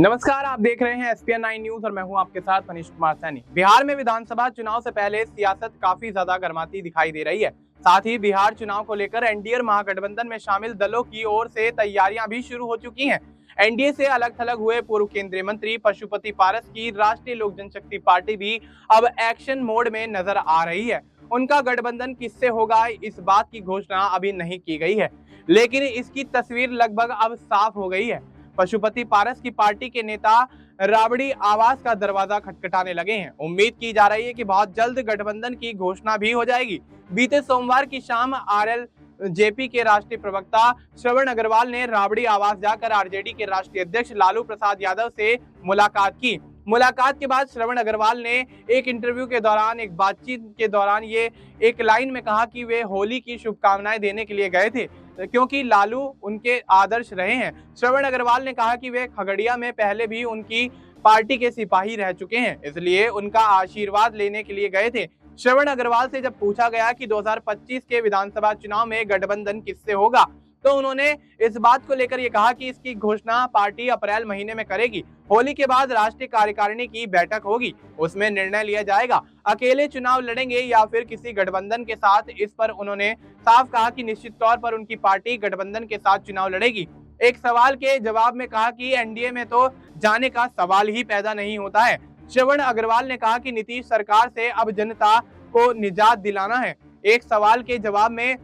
नमस्कार, आप देख रहे हैं एसपीएन 9 न्यूज और मैं हूं आपके साथ मनीष कुमार सैनी। बिहार में विधानसभा चुनाव से पहले सियासत काफी ज्यादा गर्माती दिखाई दे रही है। साथ ही बिहार चुनाव को लेकर एनडीए और महागठबंधन में शामिल दलों की ओर से तैयारियां भी शुरू हो चुकी हैं। एनडीए से अलग थलग हुए पूर्व केंद्रीय मंत्री पशुपति पारस की राष्ट्रीय लोक जनशक्ति पार्टी भी अब एक्शन मोड में नजर आ रही है। उनका गठबंधन किससे होगा, इस बात की घोषणा अभी नहीं की गई है, लेकिन इसकी तस्वीर लगभग अब साफ हो गई है। पशुपति पारस की पार्टी के नेता राबड़ी आवास का दरवाजा खटखटाने लगे हैं। उम्मीद की जा रही है कि बहुत जल्द गठबंधन की घोषणा भी हो जाएगी। बीते सोमवार की शाम आरएलजेपी के राष्ट्रीय प्रवक्ता श्रवण अग्रवाल ने राबड़ी आवास जाकर आरजेडी के राष्ट्रीय अध्यक्ष लालू प्रसाद यादव से मुलाकात की। मुलाकात के बाद श्रवण अग्रवाल ने एक इंटरव्यू के दौरान, एक बातचीत के दौरान ये एक लाइन में कहा कि वे होली की शुभकामनाएं देने के लिए गए थे, क्योंकि लालू उनके आदर्श रहे हैं। श्रवण अग्रवाल ने कहा कि वे खगड़िया में पहले भी उनकी पार्टी के सिपाही रह चुके हैं, इसलिए उनका आशीर्वाद लेने के लिए गए थे। श्रवण अग्रवाल से जब पूछा गया कि 2025 के विधानसभा चुनाव में गठबंधन किससे होगा, तो उन्होंने इस बात को लेकर ये कहा कि इसकी घोषणा पार्टी अप्रैल महीने में करेगी। होली के बाद राष्ट्रीय कार्यकारिणी की बैठक होगी, उसमें निर्णय लिया जाएगा अकेले चुनाव लड़ेंगे या फिर किसी गठबंधन के साथ। इस पर उन्होंने साफ कहा कि निश्चित तौर पर उनकी पार्टी गठबंधन के साथ चुनाव लड़ेगी। एक सवाल के जवाब में कहा कि एनडीए में तो जाने का सवाल ही पैदा नहीं होता है। श्रवण अग्रवाल ने कहा कि नीतीश सरकार से अब जनता को निजात दिलाना है। एक सवाल के जवाब में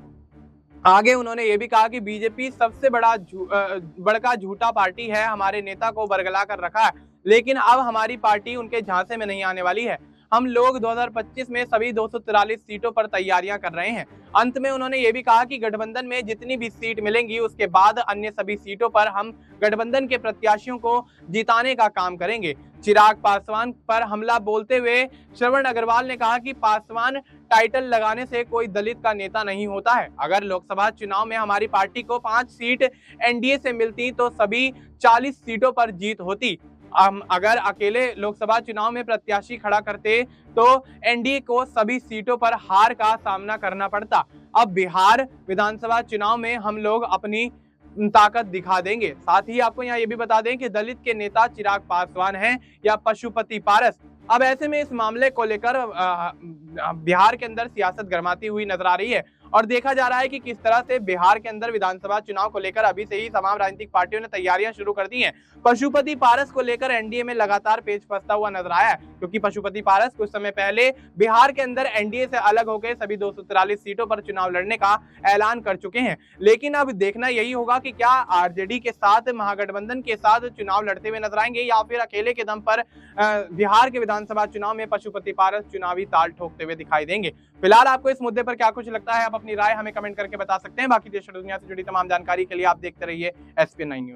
आगे उन्होंने ये भी कहा कि बीजेपी सबसे बड़का झूठा पार्टी है, हमारे नेता को बरगला कर रखा है, लेकिन अब हमारी पार्टी उनके झांसे में नहीं आने वाली है। हम लोग 2025 में सभी 243 सीटों पर तैयारियां कर रहे हैं। अंत में उन्होंने ये भी कहा कि गठबंधन में जितनी भी सीट मिलेंगी उसके बाद अन्य सभी सीटों पर हम गठबंधन के प्रत्याशियों को जिताने का काम करेंगे। चिराग पासवान पर हमला बोलते हुए श्रवण अग्रवाल ने कहा कि पासवान टाइटल लगाने से कोई दलित का नेता नहीं होता है। अगर लोकसभा चुनाव में हमारी पार्टी को 5 सीट एनडीए से मिलती तो सभी 40 सीटों पर जीत होती। हम अगर अकेले लोकसभा चुनाव में प्रत्याशी खड़ा करते तो एनडीए को सभी सीटों पर हार का सामना करना पड़ता। अब बिहार विधानसभा चुनाव में हम लोग अपनी ताकत दिखा देंगे। साथ ही आपको यहाँ ये भी बता दें कि दलित के नेता चिराग पासवान हैं या पशुपति पारस। अब ऐसे में इस मामले को लेकर बिहार के अंदर सियासत गरमाती हुई नजर आ रही है और देखा जा रहा है कि किस तरह से बिहार के अंदर विधानसभा चुनाव को लेकर अभी से ही तमाम राजनीतिक पार्टियों ने तैयारियां शुरू कर दी हैं। पशुपति पारस को लेकर एनडीए में लगातार पेच फंसता हुआ नजर आया है, क्योंकि पशुपति पारस कुछ समय पहले बिहार के अंदर एनडीए से अलग होकर सभी 243 सीटों पर चुनाव लड़ने का ऐलान कर चुके हैं। लेकिन अब देखना यही होगा कि क्या आरजेडी के साथ, महागठबंधन के साथ चुनाव लड़ते हुए नजर आएंगे या फिर अकेले के दम पर बिहार के विधानसभा चुनाव में पशुपति पारस चुनावी ताल ठोकते हुए दिखाई देंगे। फिलहाल आपको इस मुद्दे पर क्या कुछ लगता है, आप अपनी राय हमें कमेंट करके बता सकते हैं। बाकी देश और दुनिया से जुड़ी तमाम जानकारी के लिए आप देखते रहिए एसपीएन 9 न्यूज।